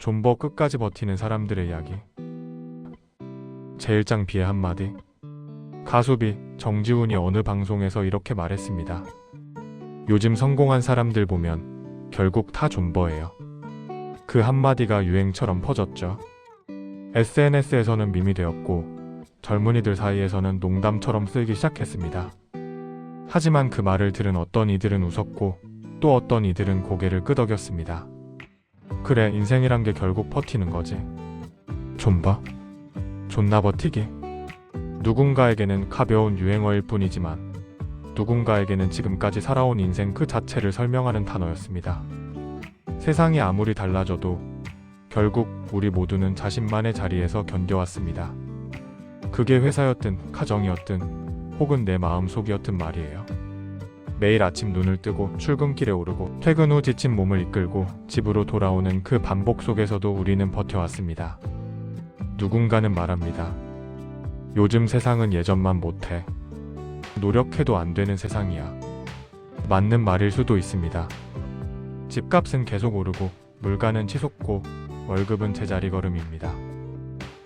존버 끝까지 버티는 사람들의 이야기. 제1장 비의 한마디. 가수비 정지훈이 어느 방송에서 이렇게 말했습니다. 요즘 성공한 사람들 보면 결국 다 존버예요. 그 한마디가 유행처럼 퍼졌죠. SNS에서는 밈이 되었고 젊은이들 사이에서는 농담처럼 쓰이기 시작했습니다. 하지만 그 말을 들은 어떤 이들은 웃었고 또 어떤 이들은 고개를 끄덕였습니다. 그래, 인생이란 게 결국 버티는 거지. 존버? 존나 버티기? 누군가에게는 가벼운 유행어일 뿐이지만 누군가에게는 지금까지 살아온 인생 그 자체를 설명하는 단어였습니다. 세상이 아무리 달라져도 결국 우리 모두는 자신만의 자리에서 견뎌왔습니다. 그게 회사였든 가정이었든 혹은 내 마음속이었든 말이에요. 매일 아침 눈을 뜨고 출근길에 오르고 퇴근 후 지친 몸을 이끌고 집으로 돌아오는 그 반복 속에서도 우리는 버텨왔습니다. 누군가는 말합니다. 요즘 세상은 예전만 못해. 노력해도 안 되는 세상이야. 맞는 말일 수도 있습니다. 집값은 계속 오르고 물가는 치솟고 월급은 제자리 걸음입니다.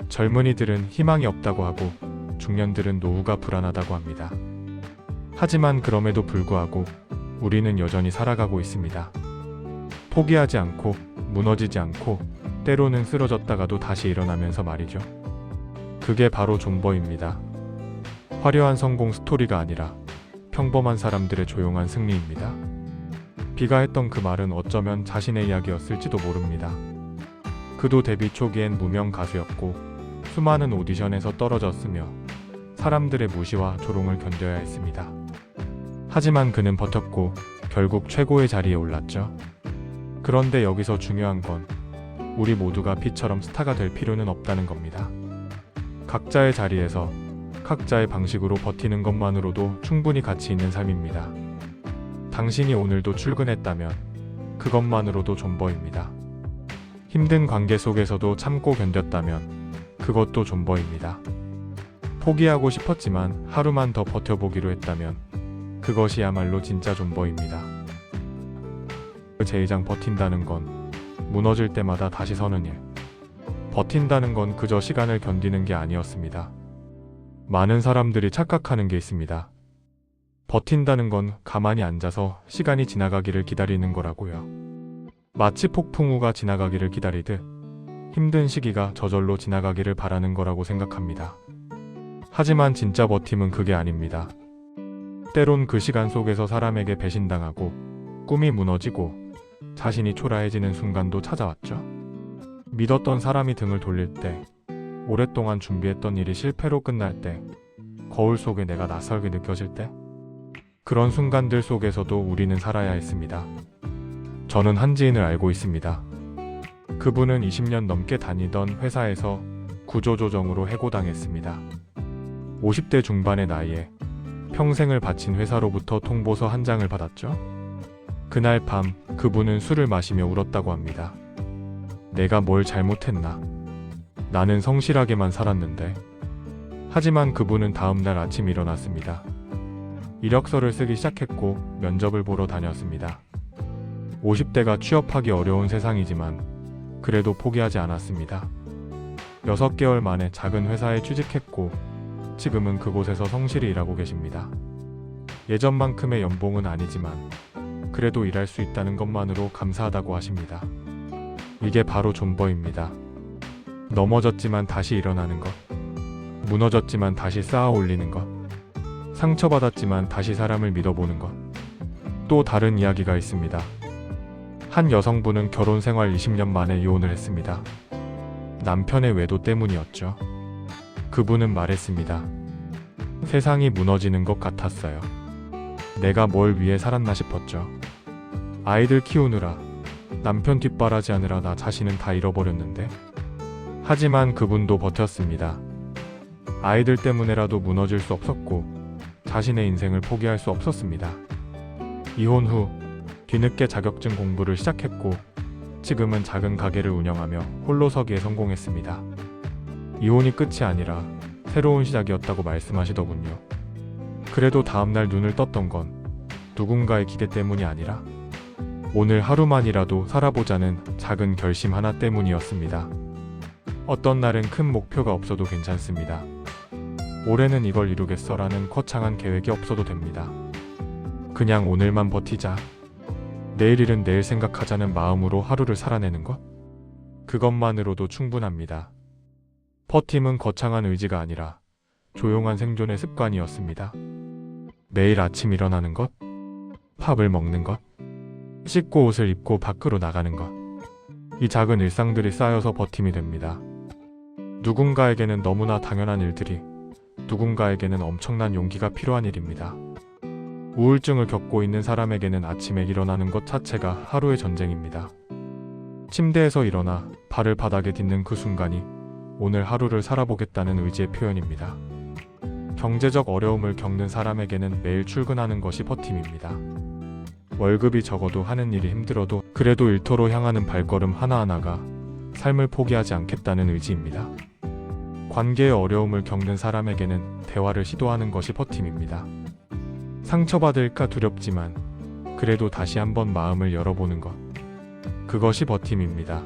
젊은이들은 희망이 없다고 하고 중년들은 노후가 불안하다고 합니다. 하지만 그럼에도 불구하고 우리는 여전히 살아가고 있습니다. 포기하지 않고 무너지지 않고 때로는 쓰러졌다가도 다시 일어나면서 말이죠. 그게 바로 존버입니다. 화려한 성공 스토리가 아니라 평범한 사람들의 조용한 승리입니다. 비가 했던 그 말은 어쩌면 자신의 이야기였을지도 모릅니다. 그도 데뷔 초기엔 무명 가수였고 수많은 오디션에서 떨어졌으며 사람들의 무시와 조롱을 견뎌야 했습니다. 하지만 그는 버텼고 결국 최고의 자리에 올랐죠. 그런데 여기서 중요한 건 우리 모두가 비처럼 스타가 될 필요는 없다는 겁니다. 각자의 자리에서 각자의 방식으로 버티는 것만으로도 충분히 가치 있는 삶입니다. 당신이 오늘도 출근했다면 그것만으로도 존버입니다. 힘든 관계 속에서도 참고 견뎠다면 그것도 존버입니다. 포기하고 싶었지만 하루만 더 버텨보기로 했다면 그것이야말로 진짜 존버입니다. 제2장 버틴다는 건 무너질 때마다 다시 서는 일. 버틴다는 건 그저 시간을 견디는 게 아니었습니다. 많은 사람들이 착각하는 게 있습니다. 버틴다는 건 가만히 앉아서 시간이 지나가기를 기다리는 거라고요. 마치 폭풍우가 지나가기를 기다리듯 힘든 시기가 저절로 지나가기를 바라는 거라고 생각합니다. 하지만 진짜 버팀은 그게 아닙니다. 때론 그 시간 속에서 사람에게 배신당하고 꿈이 무너지고 자신이 초라해지는 순간도 찾아왔죠. 믿었던 사람이 등을 돌릴 때, 오랫동안 준비했던 일이 실패로 끝날 때, 거울 속에 내가 낯설게 느껴질 때, 그런 순간들 속에서도 우리는 살아야 했습니다. 저는 한 지인을 알고 있습니다. 그분은 20년 넘게 다니던 회사에서 구조조정으로 해고당했습니다. 50대 중반의 나이에 평생을 바친 회사로부터 통보서 한 장을 받았죠. 그날 밤 그분은 술을 마시며 울었다고 합니다. 내가 뭘 잘못했나? 나는 성실하게만 살았는데. 하지만 그분은 다음날 아침 일어났습니다. 이력서를 쓰기 시작했고 면접을 보러 다녔습니다. 50대가 취업하기 어려운 세상이지만 그래도 포기하지 않았습니다. 6개월 만에 작은 회사에 취직했고 지금은 그곳에서 성실히 일하고 계십니다. 예전만큼의 연봉은 아니지만 그래도 일할 수 있다는 것만으로 감사하다고 하십니다. 이게 바로 존버입니다. 넘어졌지만 다시 일어나는 것, 무너졌지만 다시 쌓아 올리는 것, 상처받았지만 다시 사람을 믿어보는 것. 또 다른 이야기가 있습니다. 한 여성분은 결혼 생활 20년 만에 이혼을 했습니다. 남편의 외도 때문이었죠. 그분은 말했습니다. 세상이 무너지는 것 같았어요. 내가 뭘 위해 살았나 싶었죠. 아이들 키우느라, 남편 뒷바라지하느라 나 자신은 다 잃어버렸는데. 하지만 그분도 버텼습니다. 아이들 때문에라도 무너질 수 없었고 자신의 인생을 포기할 수 없었습니다. 이혼 후 뒤늦게 자격증 공부를 시작했고 지금은 작은 가게를 운영하며 홀로 서기에 성공했습니다. 이혼이 끝이 아니라 새로운 시작이었다고 말씀하시더군요. 그래도 다음날 눈을 떴던 건 누군가의 기대 때문이 아니라 오늘 하루만이라도 살아보자는 작은 결심 하나 때문이었습니다. 어떤 날은 큰 목표가 없어도 괜찮습니다. 올해는 이걸 이루겠어라는 거창한 계획이 없어도 됩니다. 그냥 오늘만 버티자. 내일 일은 내일 생각하자는 마음으로 하루를 살아내는 것? 그것만으로도 충분합니다. 버팀은 거창한 의지가 아니라 조용한 생존의 습관이었습니다. 매일 아침 일어나는 것, 밥을 먹는 것, 씻고 옷을 입고 밖으로 나가는 것. 이 작은 일상들이 쌓여서 버팀이 됩니다. 누군가에게는 너무나 당연한 일들이, 누군가에게는 엄청난 용기가 필요한 일입니다. 우울증을 겪고 있는 사람에게는 아침에 일어나는 것 자체가 하루의 전쟁입니다. 침대에서 일어나 발을 바닥에 딛는 그 순간이 오늘 하루를 살아보겠다는 의지의 표현입니다. 경제적 어려움을 겪는 사람에게는 매일 출근하는 것이 버팀입니다. 월급이 적어도 하는 일이 힘들어도 그래도 일터로 향하는 발걸음 하나하나가 삶을 포기하지 않겠다는 의지입니다. 관계의 어려움을 겪는 사람에게는 대화를 시도하는 것이 버팀입니다. 상처받을까 두렵지만 그래도 다시 한번 마음을 열어보는 것. 그것이 버팀입니다.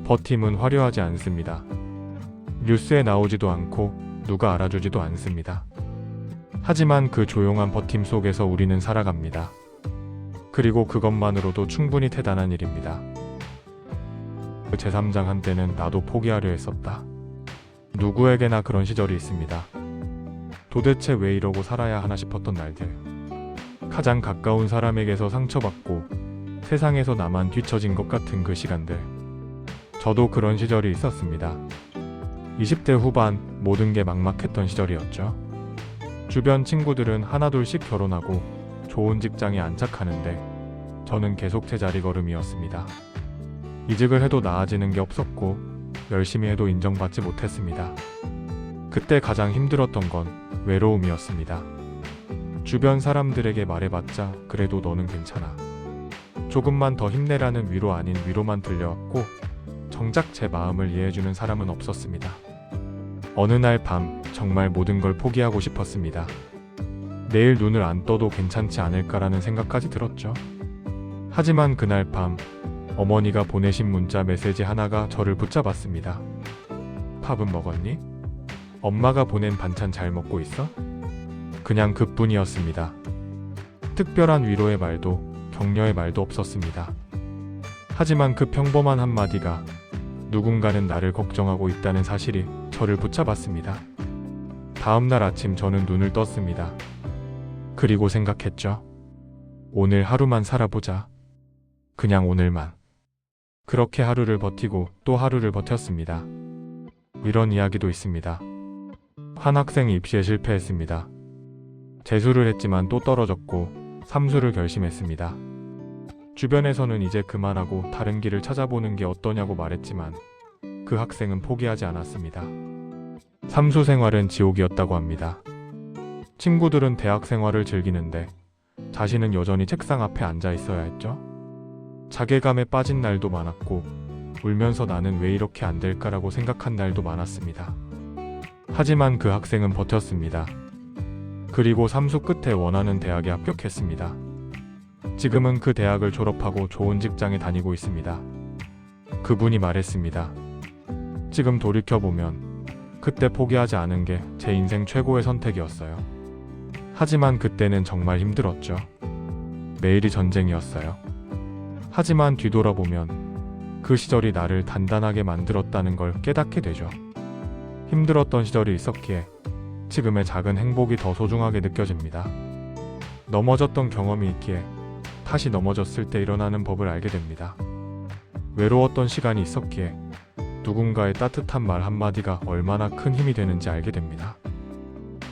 버팀은 화려하지 않습니다. 뉴스에 나오지도 않고 누가 알아주지도 않습니다. 하지만 그 조용한 버팀 속에서 우리는 살아갑니다. 그리고 그것만으로도 충분히 대단한 일입니다. 제3장 한때는 나도 포기하려 했었다. 누구에게나 그런 시절이 있습니다. 도대체 왜 이러고 살아야 하나 싶었던 날들. 가장 가까운 사람에게서 상처받고 세상에서 나만 뒤처진 것 같은 그 시간들. 저도 그런 시절이 있었습니다. 20대 후반 모든 게 막막했던 시절이었죠. 주변 친구들은 하나둘씩 결혼하고 좋은 직장에 안착하는데 저는 계속 제자리 걸음이었습니다. 이직을 해도 나아지는 게 없었고 열심히 해도 인정받지 못했습니다. 그때 가장 힘들었던 건 외로움이었습니다. 주변 사람들에게 말해봤자 그래도 너는 괜찮아. 조금만 더 힘내라는 위로 아닌 위로만 들려왔고 정작 제 마음을 이해해주는 사람은 없었습니다. 어느 날 밤 정말 모든 걸 포기하고 싶었습니다. 내일 눈을 안 떠도 괜찮지 않을까라는 생각까지 들었죠. 하지만 그날 밤 어머니가 보내신 문자 메시지 하나가 저를 붙잡았습니다. 밥은 먹었니? 엄마가 보낸 반찬 잘 먹고 있어? 그냥 그뿐이었습니다. 특별한 위로의 말도 격려의 말도 없었습니다. 하지만 그 평범한 한마디가 누군가는 나를 걱정하고 있다는 사실이 저를 붙잡았습니다. 다음날 아침 저는 눈을 떴습니다. 그리고 생각했죠. 오늘 하루만 살아보자. 그냥 오늘만. 그렇게 하루를 버티고 또 하루를 버텼습니다. 이런 이야기도 있습니다. 한 학생이 입시에 실패했습니다. 재수를 했지만 또 떨어졌고 삼수를 결심했습니다. 주변에서는 이제 그만하고 다른 길을 찾아보는 게 어떠냐고 말했지만 그 학생은 포기하지 않았습니다. 삼수 생활은 지옥이었다고 합니다. 친구들은 대학 생활을 즐기는데 자신은 여전히 책상 앞에 앉아 있어야 했죠. 자괴감에 빠진 날도 많았고 울면서 나는 왜 이렇게 안 될까라고 생각한 날도 많았습니다. 하지만 그 학생은 버텼습니다. 그리고 삼수 끝에 원하는 대학에 합격했습니다. 지금은 그 대학을 졸업하고 좋은 직장에 다니고 있습니다. 그분이 말했습니다. 지금 돌이켜보면 그때 포기하지 않은 게 제 인생 최고의 선택이었어요. 하지만 그때는 정말 힘들었죠. 매일이 전쟁이었어요. 하지만 뒤돌아보면 그 시절이 나를 단단하게 만들었다는 걸 깨닫게 되죠. 힘들었던 시절이 있었기에 지금의 작은 행복이 더 소중하게 느껴집니다. 넘어졌던 경험이 있기에 다시 넘어졌을 때 일어나는 법을 알게 됩니다. 외로웠던 시간이 있었기에 누군가의 따뜻한 말 한마디가 얼마나 큰 힘이 되는지 알게 됩니다.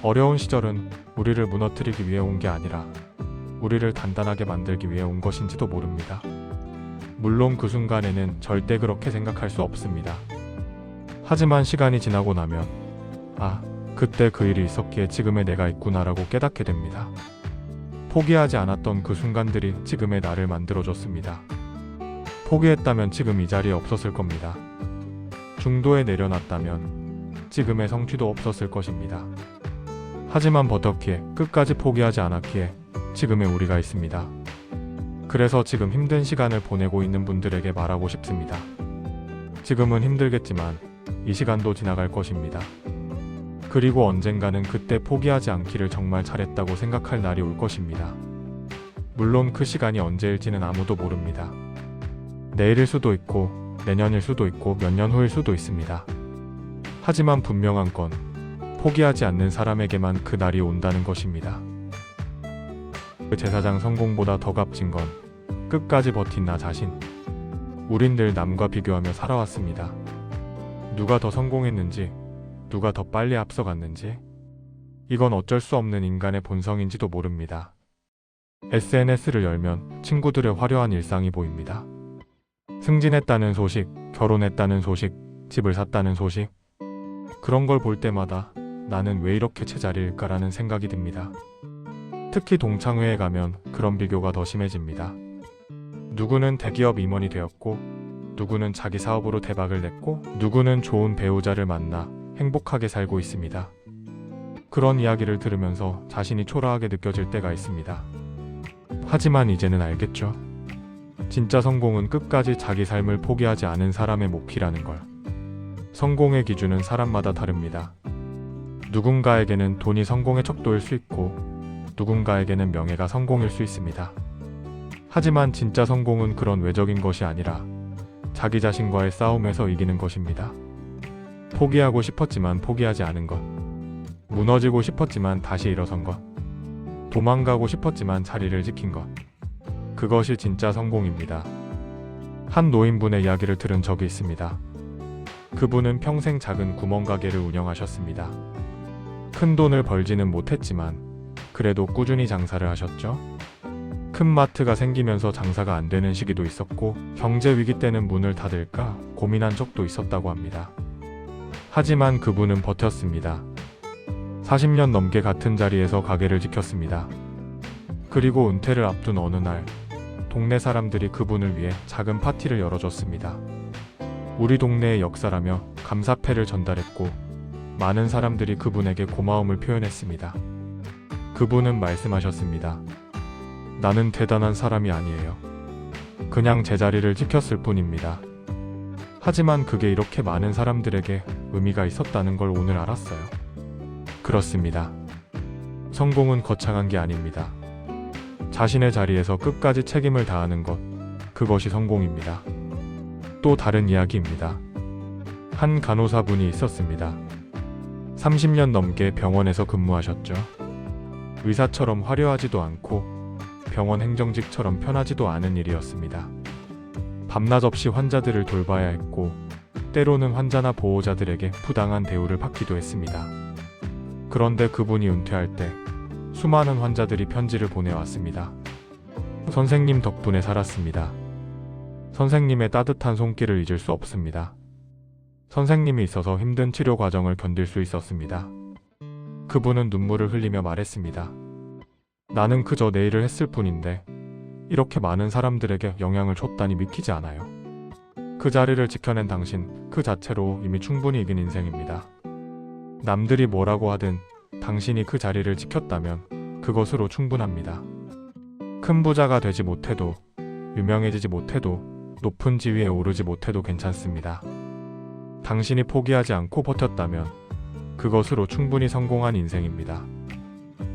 어려운 시절은 우리를 무너뜨리기 위해 온 게 아니라 우리를 단단하게 만들기 위해 온 것인지도 모릅니다. 물론 그 순간에는 절대 그렇게 생각할 수 없습니다. 하지만 시간이 지나고 나면 아, 그때 그 일이 있었기에 지금의 내가 있구나라고 깨닫게 됩니다. 포기하지 않았던 그 순간들이 지금의 나를 만들어줬습니다. 포기했다면 지금 이 자리에 없었을 겁니다. 중도에 내려놨다면 지금의 성취도 없었을 것입니다. 하지만 버텼기에 끝까지 포기하지 않았기에 지금의 우리가 있습니다. 그래서 지금 힘든 시간을 보내고 있는 분들에게 말하고 싶습니다. 지금은 힘들겠지만 이 시간도 지나갈 것입니다. 그리고 언젠가는 그때 포기하지 않기를 정말 잘했다고 생각할 날이 올 것입니다. 물론 그 시간이 언제일지는 아무도 모릅니다. 내일일 수도 있고 내년일 수도 있고 몇 년 후일 수도 있습니다. 하지만 분명한 건 포기하지 않는 사람에게만 그 날이 온다는 것입니다. 그 제사장 성공보다 더 값진 건 끝까지 버틴 나 자신. 우린 늘 남과 비교하며 살아왔습니다. 누가 더 성공했는지, 누가 더 빨리 앞서갔는지. 이건 어쩔 수 없는 인간의 본성인지도 모릅니다. SNS를 열면 친구들의 화려한 일상이 보입니다. 승진했다는 소식, 결혼했다는 소식, 집을 샀다는 소식. 그런 걸 볼 때마다 나는 왜 이렇게 제자리일까라는 생각이 듭니다. 특히 동창회에 가면 그런 비교가 더 심해집니다. 누구는 대기업 임원이 되었고, 누구는 자기 사업으로 대박을 냈고, 누구는 좋은 배우자를 만나 행복하게 살고 있습니다. 그런 이야기를 들으면서 자신이 초라하게 느껴질 때가 있습니다. 하지만 이제는 알겠죠. 진짜 성공은 끝까지 자기 삶을 포기하지 않은 사람의 몫이라는 걸. 성공의 기준은 사람마다 다릅니다. 누군가에게는 돈이 성공의 척도일 수 있고, 누군가에게는 명예가 성공일 수 있습니다. 하지만 진짜 성공은 그런 외적인 것이 아니라 자기 자신과의 싸움에서 이기는 것입니다. 포기하고 싶었지만 포기하지 않은 것. 무너지고 싶었지만 다시 일어선 것. 도망가고 싶었지만 자리를 지킨 것. 그것이 진짜 성공입니다. 한 노인분의 이야기를 들은 적이 있습니다. 그분은 평생 작은 구멍가게를 운영하셨습니다. 큰 돈을 벌지는 못했지만 그래도 꾸준히 장사를 하셨죠. 큰 마트가 생기면서 장사가 안 되는 시기도 있었고, 경제 위기 때는 문을 닫을까 고민한 적도 있었다고 합니다. 하지만 그분은 버텼습니다. 40년 넘게 같은 자리에서 가게를 지켰습니다. 그리고 은퇴를 앞둔 어느 날, 동네 사람들이 그분을 위해 작은 파티를 열어줬습니다. 우리 동네의 역사라며 감사패를 전달했고, 많은 사람들이 그분에게 고마움을 표현했습니다. 그분은 말씀하셨습니다. 나는 대단한 사람이 아니에요. 그냥 제자리를 지켰을 뿐입니다. 하지만 그게 이렇게 많은 사람들에게 의미가 있었다는 걸 오늘 알았어요. 그렇습니다. 성공은 거창한 게 아닙니다. 자신의 자리에서 끝까지 책임을 다하는 것, 그것이 성공입니다. 또 다른 이야기입니다. 한 간호사분이 있었습니다. 30년 넘게 병원에서 근무하셨죠. 의사처럼 화려하지도 않고 병원 행정직처럼 편하지도 않은 일이었습니다. 밤낮 없이 환자들을 돌봐야 했고, 때로는 환자나 보호자들에게 부당한 대우를 받기도 했습니다. 그런데 그분이 은퇴할 때 수많은 환자들이 편지를 보내왔습니다. 선생님 덕분에 살았습니다. 선생님의 따뜻한 손길을 잊을 수 없습니다. 선생님이 있어서 힘든 치료 과정을 견딜 수 있었습니다. 그분은 눈물을 흘리며 말했습니다. 나는 그저 내 일을 했을 뿐인데 이렇게 많은 사람들에게 영향을 줬다니 믿기지 않아요. 그 자리를 지켜낸 당신 그 자체로 이미 충분히 이긴 인생입니다. 남들이 뭐라고 하든 당신이 그 자리를 지켰다면 그것으로 충분합니다. 큰 부자가 되지 못해도, 유명해지지 못해도, 높은 지위에 오르지 못해도 괜찮습니다. 당신이 포기하지 않고 버텼다면 그것으로 충분히 성공한 인생입니다.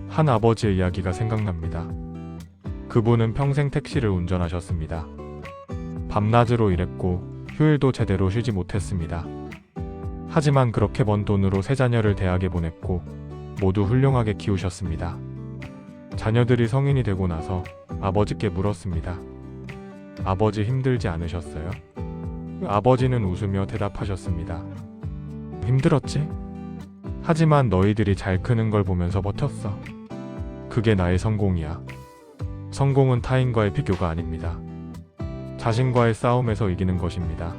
한 아버지의 이야기가 생각납니다. 그분은 평생 택시를 운전하셨습니다. 밤낮으로 일했고 휴일도 제대로 쉬지 못했습니다. 하지만 그렇게 번 돈으로 세 자녀를 대학에 보냈고 모두 훌륭하게 키우셨습니다. 자녀들이 성인이 되고 나서 아버지께 물었습니다. 아버지 힘들지 않으셨어요? 아버지는 웃으며 대답하셨습니다. 힘들었지? 하지만 너희들이 잘 크는 걸 보면서 버텼어. 그게 나의 성공이야. 성공은 타인과의 비교가 아닙니다. 자신과의 싸움에서 이기는 것입니다.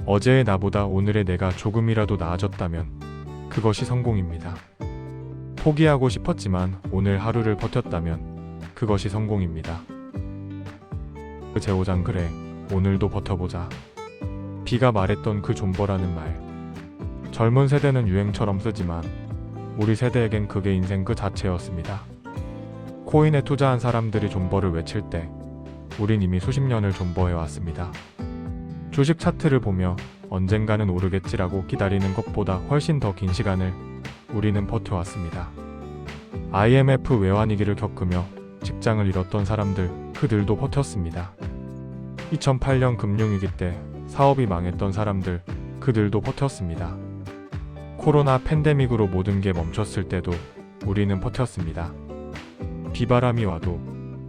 어제의 나보다 오늘의 내가 조금이라도 나아졌다면 그것이 성공입니다. 포기하고 싶었지만 오늘 하루를 버텼다면 그것이 성공입니다. 제5장 그래, 오늘도 버텨보자. 비가 말했던 그 존버라는 말. 젊은 세대는 유행처럼 쓰지만 우리 세대에겐 그게 인생 그 자체였습니다. 코인에 투자한 사람들이 존버를 외칠 때 우린 이미 수십 년을 존버해왔습니다. 주식 차트를 보며 언젠가는 오르겠지라고 기다리는 것보다 훨씬 더 긴 시간을 우리는 버텨왔습니다. IMF 외환위기를 겪으며 직장을 잃었던 사람들, 그들도 버텼습니다. 2008년 금융위기 때 사업이 망했던 사람들, 그들도 버텼습니다. 코로나 팬데믹으로 모든 게 멈췄을 때도 우리는 버텼습니다. 비바람이 와도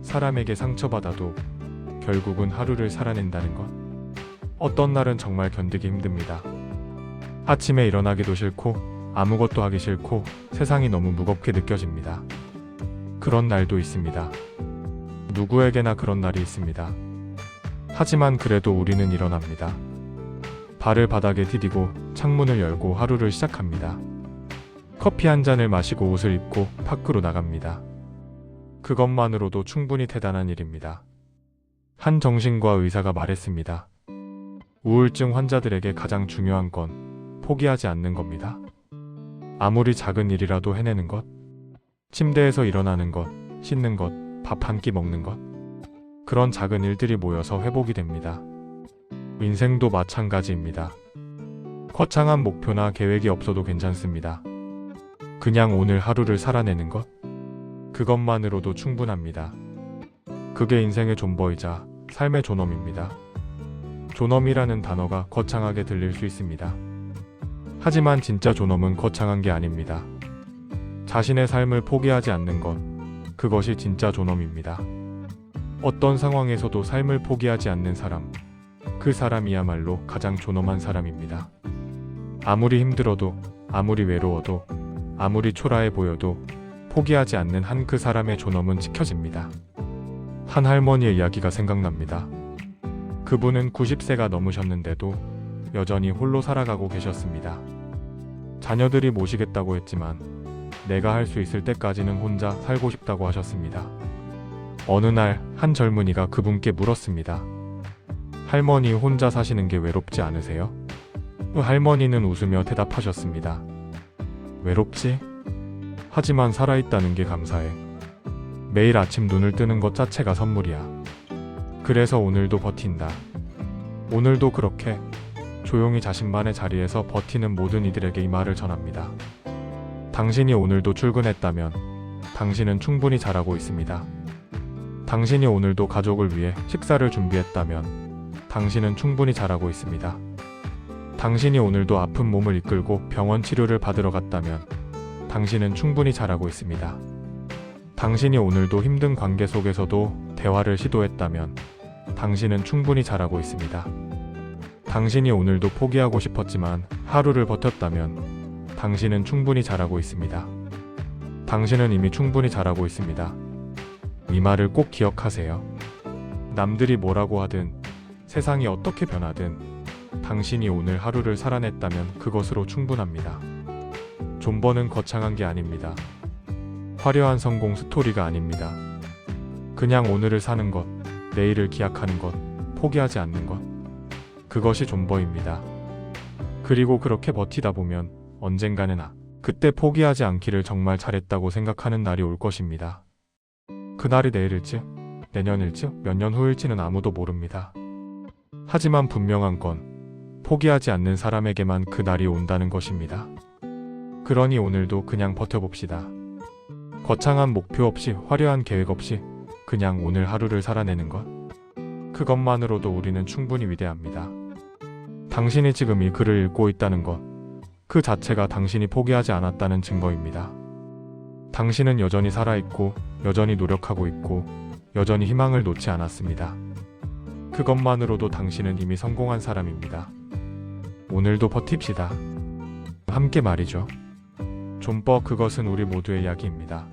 사람에게 상처받아도 결국은 하루를 살아낸다는 것. 어떤 날은 정말 견디기 힘듭니다. 아침에 일어나기도 싫고 아무것도 하기 싫고 세상이 너무 무겁게 느껴집니다. 그런 날도 있습니다. 누구에게나 그런 날이 있습니다. 하지만 그래도 우리는 일어납니다. 발을 바닥에 디디고 창문을 열고 하루를 시작합니다. 커피 한 잔을 마시고 옷을 입고 밖으로 나갑니다. 그것만으로도 충분히 대단한 일입니다. 한 정신과 의사가 말했습니다. 우울증 환자들에게 가장 중요한 건 포기하지 않는 겁니다. 아무리 작은 일이라도 해내는 것, 침대에서 일어나는 것, 씻는 것, 밥 한 끼 먹는 것, 그런 작은 일들이 모여서 회복이 됩니다. 인생도 마찬가지입니다. 거창한 목표나 계획이 없어도 괜찮습니다. 그냥 오늘 하루를 살아내는 것, 그것만으로도 충분합니다. 그게 인생의 존버이자 삶의 존엄입니다. 존엄이라는 단어가 거창하게 들릴 수 있습니다. 하지만 진짜 존엄은 거창한 게 아닙니다. 자신의 삶을 포기하지 않는 것, 그것이 진짜 존엄입니다. 어떤 상황에서도 삶을 포기하지 않는 사람, 그 사람이야말로 가장 존엄한 사람입니다. 아무리 힘들어도, 아무리 외로워도, 아무리 초라해 보여도 포기하지 않는 한 그 사람의 존엄은 지켜집니다. 한 할머니의 이야기가 생각납니다. 그분은 90세가 넘으셨는데도 여전히 홀로 살아가고 계셨습니다. 자녀들이 모시겠다고 했지만 내가 할 수 있을 때까지는 혼자 살고 싶다고 하셨습니다. 어느 날 한 젊은이가 그분께 물었습니다. 할머니 혼자 사시는 게 외롭지 않으세요? 할머니는 웃으며 대답하셨습니다. 외롭지? 하지만 살아있다는 게 감사해. 매일 아침 눈을 뜨는 것 자체가 선물이야. 그래서 오늘도 버틴다. 오늘도 그렇게 조용히 자신만의 자리에서 버티는 모든 이들에게 이 말을 전합니다. 당신이 오늘도 출근했다면 당신은 충분히 잘하고 있습니다. 당신이 오늘도 가족을 위해 식사를 준비했다면 당신은 충분히 잘하고 있습니다. 당신이 오늘도 아픈 몸을 이끌고 병원 치료를 받으러 갔다면 당신은 충분히 잘하고 있습니다. 당신이 오늘도 힘든 관계 속에서도 대화를 시도했다면 당신은 충분히 잘하고 있습니다. 당신이 오늘도 포기하고 싶었지만 하루를 버텼다면 당신은 충분히 잘하고 있습니다. 당신은 이미 충분히 잘하고 있습니다. 이 말을 꼭 기억하세요. 남들이 뭐라고 하든 세상이 어떻게 변하든 당신이 오늘 하루를 살아냈다면 그것으로 충분합니다. 존버는 거창한 게 아닙니다. 화려한 성공 스토리가 아닙니다. 그냥 오늘을 사는 것, 내일을 기약하는 것, 포기하지 않는 것, 그것이 존버입니다. 그리고 그렇게 버티다 보면 언젠가는 그때 포기하지 않기를 정말 잘했다고 생각하는 날이 올 것입니다. 그날이 내일일지, 내년일지, 몇 년 후일지는 아무도 모릅니다. 하지만 분명한 건 포기하지 않는 사람에게만 그 날이 온다는 것입니다. 그러니 오늘도 그냥 버텨봅시다. 거창한 목표 없이, 화려한 계획 없이 그냥 오늘 하루를 살아내는 것, 그것만으로도 우리는 충분히 위대합니다. 당신이 지금 이 글을 읽고 있다는 것, 그 자체가 당신이 포기하지 않았다는 증거입니다. 당신은 여전히 살아있고, 여전히 노력하고 있고, 여전히 희망을 놓지 않았습니다. 그것만으로도 당신은 이미 성공한 사람입니다. 오늘도 버팁시다. 함께 말이죠. 존버, 그것은 우리 모두의 이야기입니다.